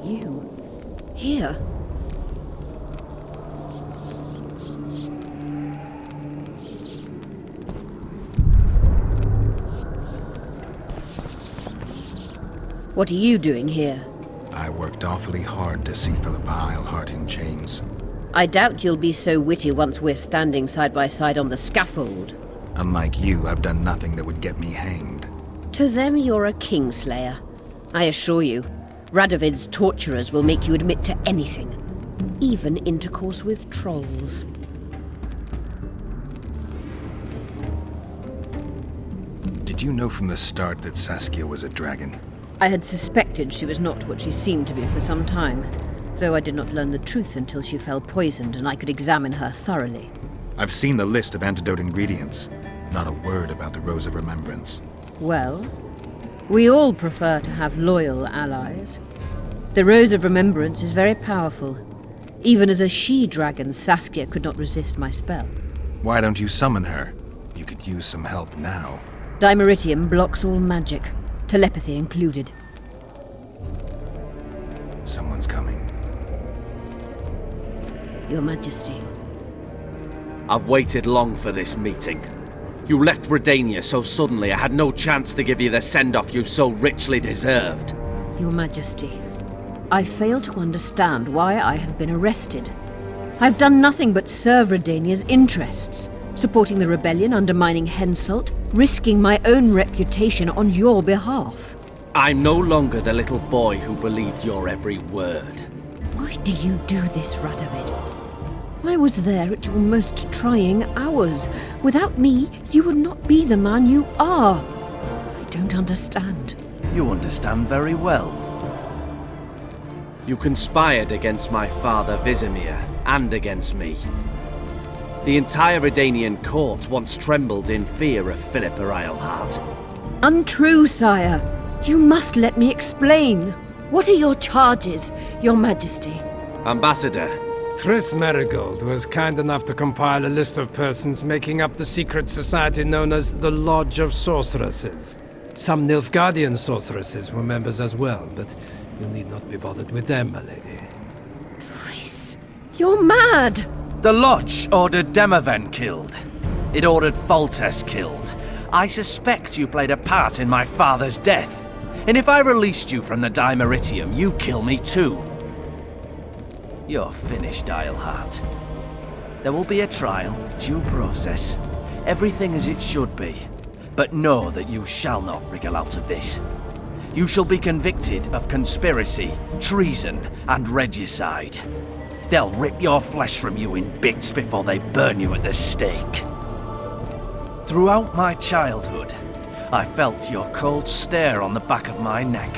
You? Here? What are you doing here? I worked awfully hard to see Philippa Eilhart in chains. I doubt you'll be so witty once we're standing side by side on the scaffold. Unlike you, I've done nothing that would get me hanged. To them, you're a kingslayer. I assure you, Radovid's torturers will make you admit to anything, even intercourse with trolls. Did you know from the start that Saskia was a dragon? I had suspected she was not what she seemed to be for some time, though I did not learn the truth until she fell poisoned and I could examine her thoroughly. I've seen the list of antidote ingredients. Not a word about the Rose of Remembrance. Well, we all prefer to have loyal allies. The Rose of Remembrance is very powerful. Even as a she-dragon, Saskia could not resist my spell. Why don't you summon her? You could use some help now. Dimeritium blocks all magic, telepathy included. Someone's coming. Your Majesty. I've waited long for this meeting. You left Redania so suddenly I had no chance to give you the send-off you so richly deserved. Your Majesty, I fail to understand why I have been arrested. I've done nothing but serve Redania's interests, supporting the rebellion, undermining Henselt, risking my own reputation on your behalf. I'm no longer the little boy who believed your every word. Why do you do this, Radovid? I was there at your most trying hours. Without me, you would not be the man you are. I don't understand. You understand very well. You conspired against my father Vizimir, and against me. The entire Redanian court once trembled in fear of Philippa Eilhart. Untrue, sire. You must let me explain. What are your charges, your Majesty? Ambassador, Triss Marigold was kind enough to compile a list of persons making up the secret society known as the Lodge of Sorceresses. Some Nilfgaardian sorceresses were members as well, but you need not be bothered with them, my lady. Triss, you're mad! The Lodge ordered Demaven killed. It ordered Foltest killed. I suspect you played a part in my father's death. And if I released you from the Dimeritium, you'd kill me too. You're finished, Eilhart. There will be a trial, due process, everything as it should be. But know that you shall not wriggle out of this. You shall be convicted of conspiracy, treason, and regicide. They'll rip your flesh from you in bits before they burn you at the stake. Throughout my childhood, I felt your cold stare on the back of my neck.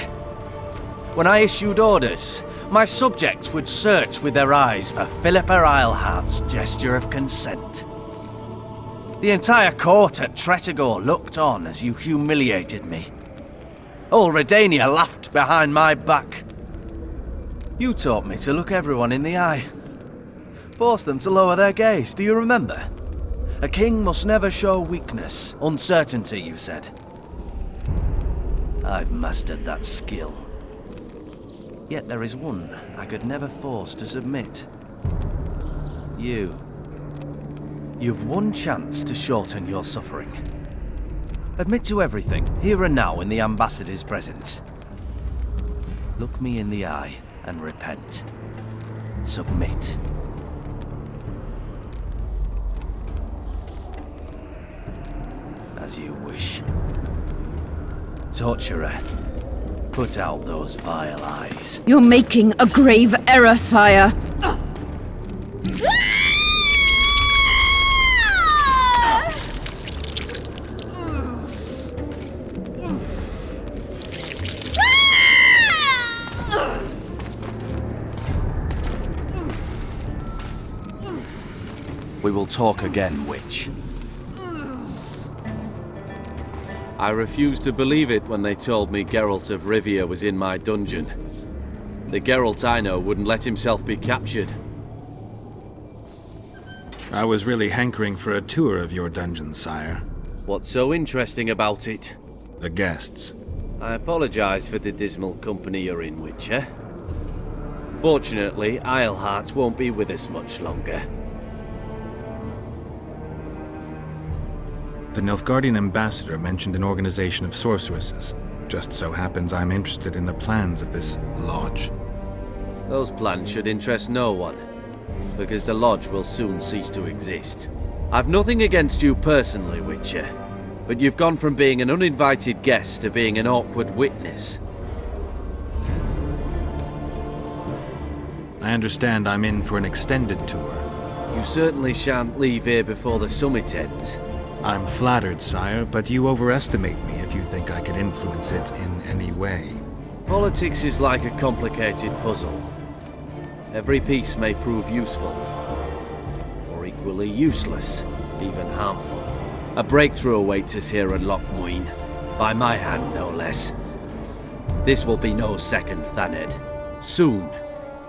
When I issued orders, my subjects would search with their eyes for Philippa Eilhart's gesture of consent. The entire court at Tretogor looked on as you humiliated me. All Redania laughed behind my back. You taught me to look everyone in the eye. Forced them to lower their gaze, do you remember? A king must never show weakness, uncertainty, you said. I've mastered that skill. Yet there is one I could never force to submit. You. You've one chance to shorten your suffering. Admit to everything, here and now in the ambassador's presence. Look me in the eye and repent. Submit. As you wish. Torturer, put out those vile eyes. You're making a grave error, sire. We will talk again, witch. I refused to believe it when they told me Geralt of Rivia was in my dungeon. The Geralt I know wouldn't let himself be captured. I was really hankering for a tour of your dungeon, sire. What's so interesting about it? The guests. I apologize for the dismal company you're in, Witcher. Fortunately, Isleheart won't be with us much longer. The Nilfgaardian ambassador mentioned an organization of sorceresses. Just so happens I'm interested in the plans of this lodge. Those plans should interest no one, because the lodge will soon cease to exist. I've nothing against you personally, Witcher, but you've gone from being an uninvited guest to being an awkward witness. I understand I'm in for an extended tour. You certainly shan't leave here before the summit ends. I'm flattered, sire, but you overestimate me if you think I could influence it in any way. Politics is like a complicated puzzle. Every piece may prove useful, or equally useless, even harmful. A breakthrough awaits us here at Lochmuin, by my hand no less. This will be no second Thaned. Soon,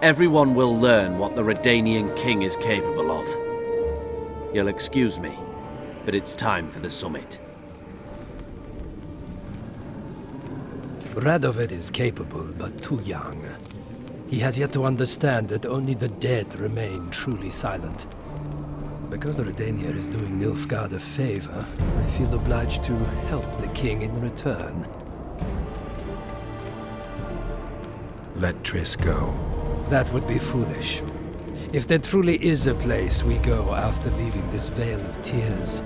everyone will learn what the Redanian king is capable of. You'll excuse me, but it's time for the summit. Radovid is capable, but too young. He has yet to understand that only the dead remain truly silent. Because Redania is doing Nilfgaard a favor, I feel obliged to help the king in return. Let Triss go. That would be foolish. If there truly is a place we go after leaving this Vale of Tears,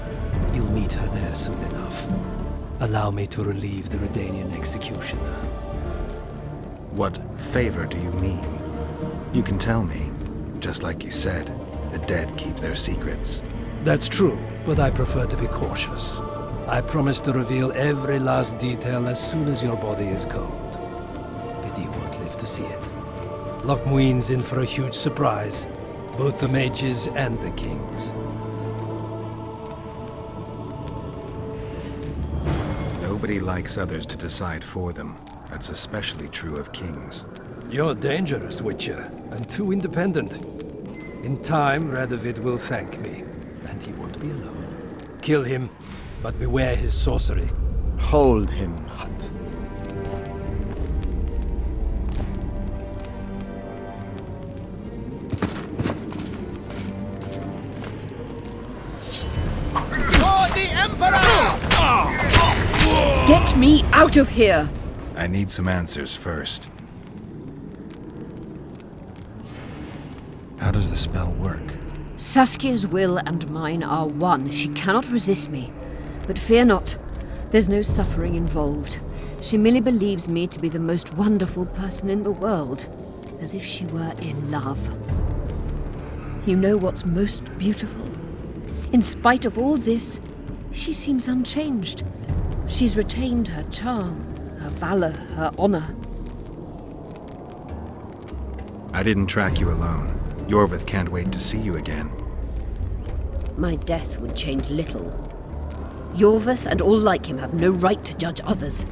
you'll meet her there soon enough. Allow me to relieve the Redanian executioner. What favor do you mean? You can tell me. Just like you said, the dead keep their secrets. That's true, but I prefer to be cautious. I promise to reveal every last detail as soon as your body is cold. Pity you won't live to see it. Lochmuin's in for a huge surprise, both the mages and the kings. Nobody likes others to decide for them. That's especially true of kings. You're dangerous, Witcher, and too independent. In time, Radovid will thank me, and he won't be alone. Kill him, but beware his sorcery. Hold him, Hut. Get me out of here! I need some answers first. How does the spell work? Saskia's will and mine are one. She cannot resist me. But fear not. There's no suffering involved. She merely believes me to be the most wonderful person in the world. As if she were in love. You know what's most beautiful? In spite of all this, she seems unchanged. She's retained her charm, her valor, her honor. I didn't track you alone. Yorvith can't wait to see you again. My death would change little. Yorvith and all like him have no right to judge others.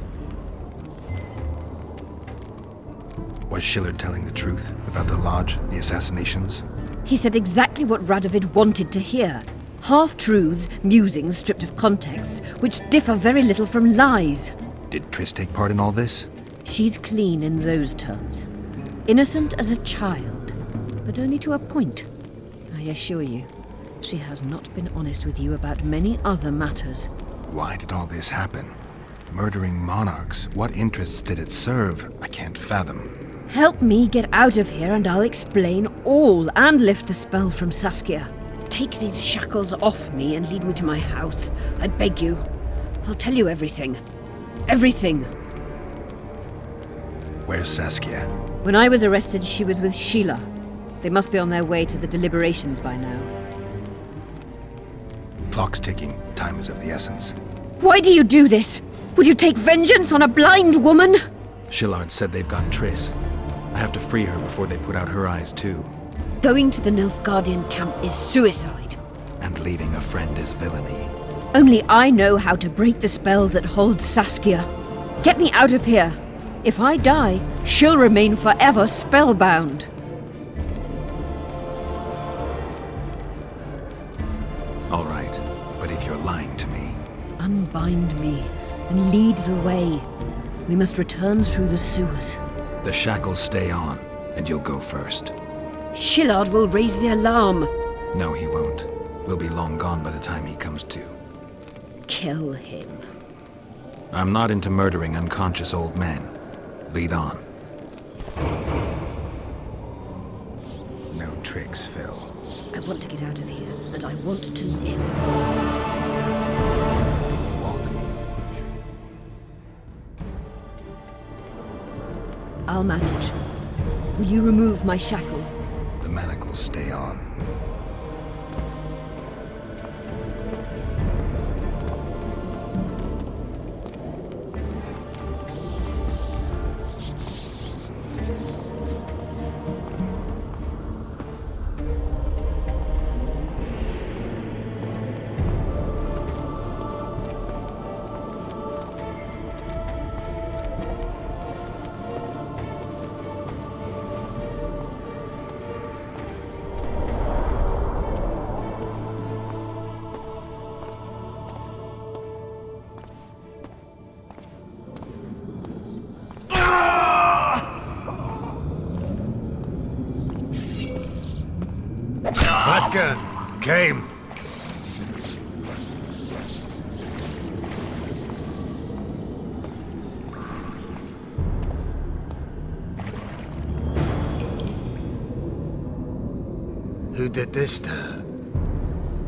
Was Shillard telling the truth about the lodge, the assassinations? He said exactly what Radovid wanted to hear. Half-truths, musings stripped of context, which differ very little from lies. Did Triss take part in all this? She's clean in those terms. Innocent as a child, but only to a point. I assure you, she has not been honest with you about many other matters. Why did all this happen? Murdering monarchs, what interests did it serve? I can't fathom. Help me get out of here and I'll explain all and lift the spell from Saskia. Take these shackles off me and lead me to my house. I beg you. I'll tell you everything. Everything. Where's Saskia? When I was arrested, she was with Sheila. They must be on their way to the deliberations by now. Clock's ticking. Time is of the essence. Why do you do this? Would you take vengeance on a blind woman? Shillard said they've got Triss. I have to free her before they put out her eyes too. Going to the Nilfgaardian camp is suicide. And leaving a friend is villainy. Only I know how to break the spell that holds Saskia. Get me out of here. If I die, she'll remain forever spellbound. All right, but if you're lying to me... Unbind me and lead the way. We must return through the sewers. The shackles stay on. and you'll go first. Shillard will raise the alarm. No, he won't. We'll be long gone by the time he comes to. Kill him. I'm not into murdering unconscious old men. Lead on. No tricks, Phil. I want to get out of here, and I want to live. I'll manage. Will you remove my shackles? The manacles stay on. Vodka! Game! Who did this to her?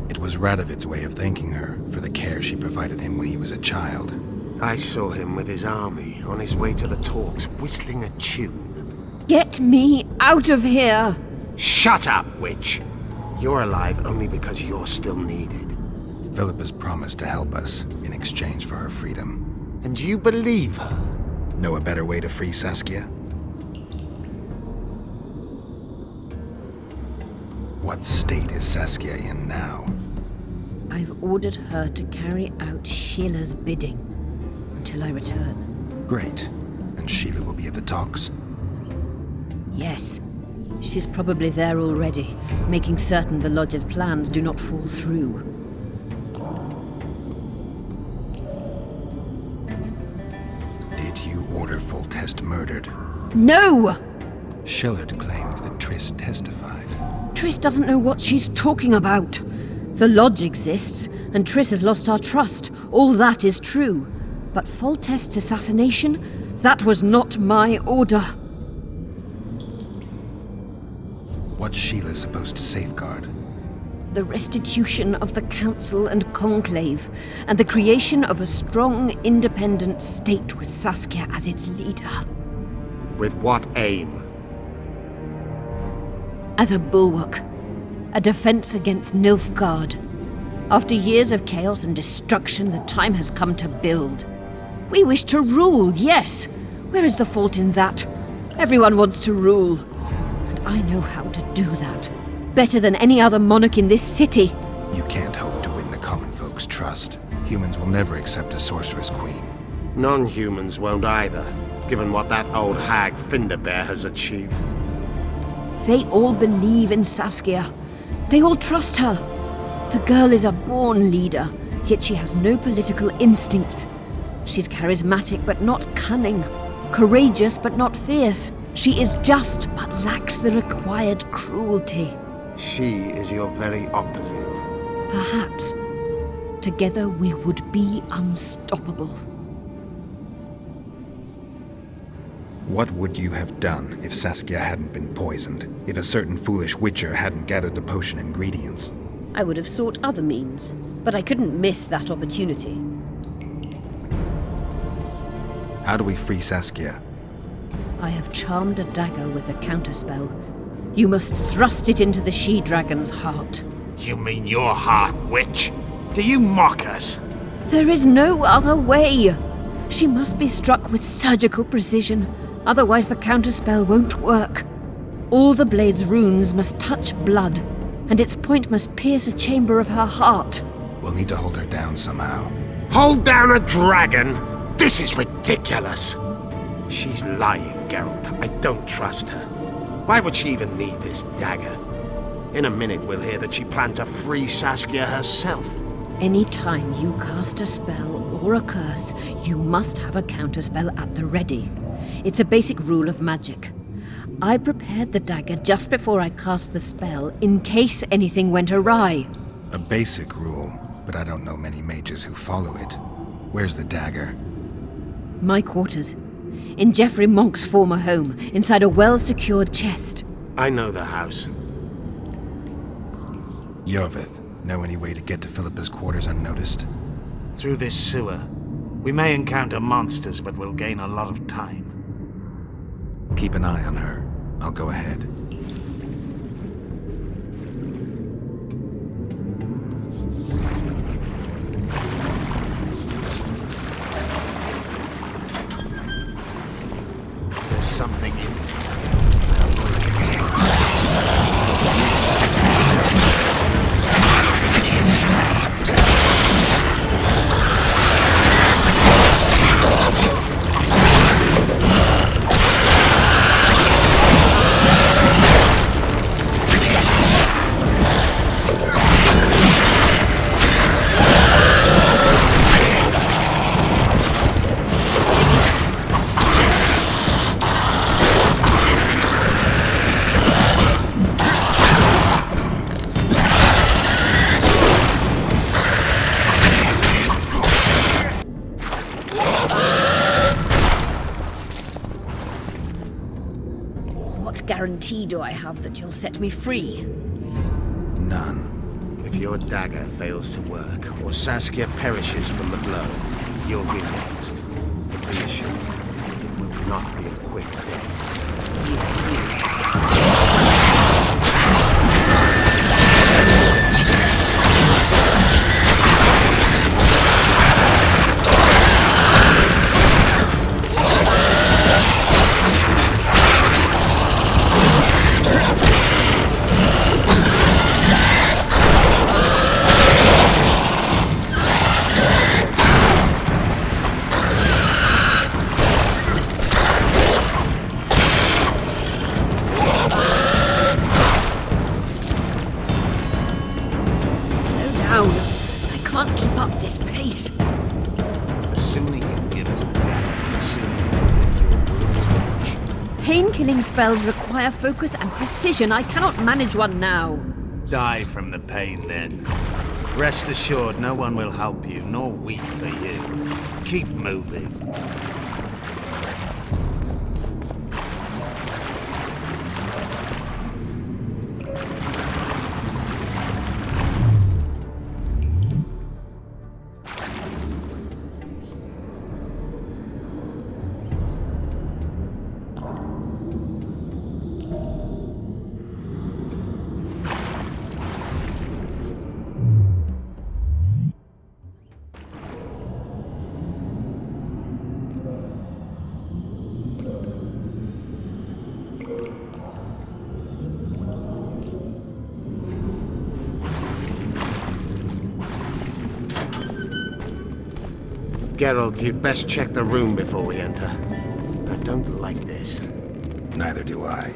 It was Radovid's way of thanking her for the care she provided him when he was a child. I saw him with his army on his way to the talks, whistling a tune. Get me out of here! Shut up, witch! You're alive only because you're still needed. Philippa's promised to help us in exchange for her freedom. And you believe her? Know a better way to free Saskia? What state is Saskia in now? I've ordered her to carry out Sheila's bidding until I return. Great. And Sheila will be at the talks? Yes. She's probably there already, making certain the Lodge's plans do not fall through. Did you order Foltest murdered? No! Shillard claimed that Triss testified. Triss doesn't know what she's talking about. The Lodge exists, and Triss has lost our trust. All that is true. But Foltest's assassination? That was not my order. What's Sheila supposed to safeguard? The restitution of the Council and Conclave, and the creation of a strong, independent state with Saskia as its leader. With what aim? As a bulwark. A defense against Nilfgaard. After years of chaos and destruction, the time has come to build. We wish to rule, yes. Where is the fault in that? Everyone wants to rule. And I know how to do that. Better than any other monarch in this city. You can't hope to win the common folk's trust. Humans will never accept a sorceress queen. Non-humans won't either, given what that old hag Finderbear has achieved. They all believe in Saskia. They all trust her. The girl is a born leader, yet she has no political instincts. She's charismatic but not cunning, courageous but not fierce. She is just but lacks the required cruelty. She is your very opposite. Perhaps together we would be unstoppable. What would you have done if Saskia hadn't been poisoned? If a certain foolish witcher hadn't gathered the potion ingredients? I would have sought other means, but I couldn't miss that opportunity. How do we free Saskia? I have charmed a dagger with a counterspell. You must thrust it into the she-dragon's heart. You mean your heart, witch? Do you mock us? There is no other way. She must be struck with surgical precision, otherwise the counterspell won't work. All the blade's runes must touch blood, and its point must pierce a chamber of her heart. We'll need to hold her down somehow. Hold down a dragon? This is ridiculous. She's lying, Geralt. I don't trust her. Why would she even need this dagger? In a minute we'll hear that she planned to free Saskia herself. Any time you cast a spell or a curse, you must have a counterspell at the ready. It's a basic rule of magic. I prepared the dagger just before I cast the spell, in case anything went awry. A basic rule, but I don't know many mages who follow it. Where's the dagger? My quarters. In Geoffrey Monk's former home, inside a well-secured chest. I know the house. Yovith, know any way to get to Philippa's quarters unnoticed? Through this sewer. We may encounter monsters, but we'll gain a lot of time. Keep an eye on her. I'll go ahead. There's something in there. What guarantee do I have that you'll set me free? None. If your dagger fails to work, or Saskia perishes from the blow, you'll be next. But be assured, it will not be a quick death. I can't keep up this pace. The sooner you give us the dagger, the sooner you can make your wounds watch. Pain-killing spells require focus and precision. I cannot manage one now. Die from the pain, then. Rest assured, no one will help you, nor we for you. Keep moving. Geralt, you'd best check the room before we enter. I don't like this. Neither do I.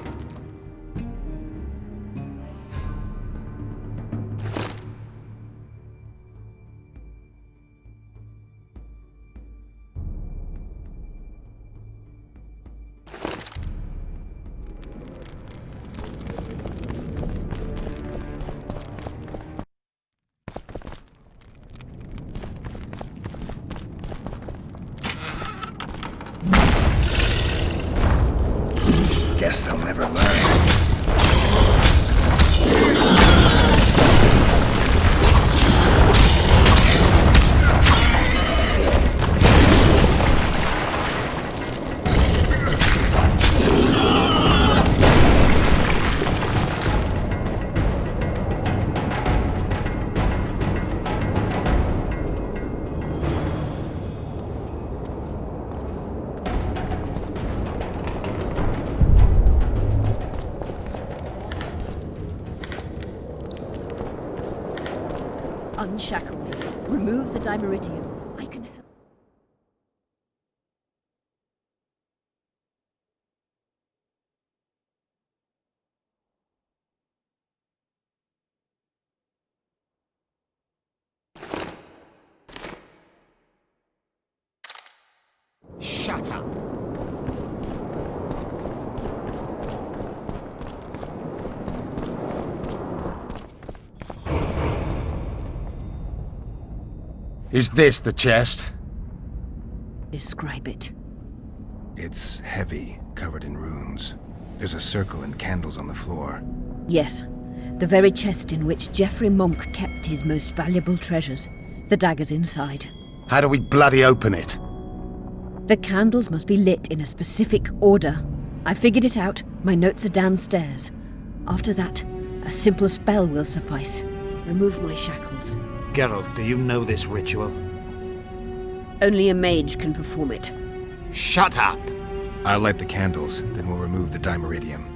Guess they'll never learn. Unshackle me. Remove the dimeritium. I can help. Shut up! Is this the chest? Describe it. It's heavy, covered in runes. There's a circle and candles on the floor. Yes, the very chest in which Geoffrey Monk kept his most valuable treasures. The dagger's inside. How do we bloody open it? The candles must be lit in a specific order. I figured it out. My notes are downstairs. After that, a simple spell will suffice. Remove my shackles. Geralt, do you know this ritual? Only a mage can perform it. Shut up! I'll light the candles, then we'll remove the dimeridium.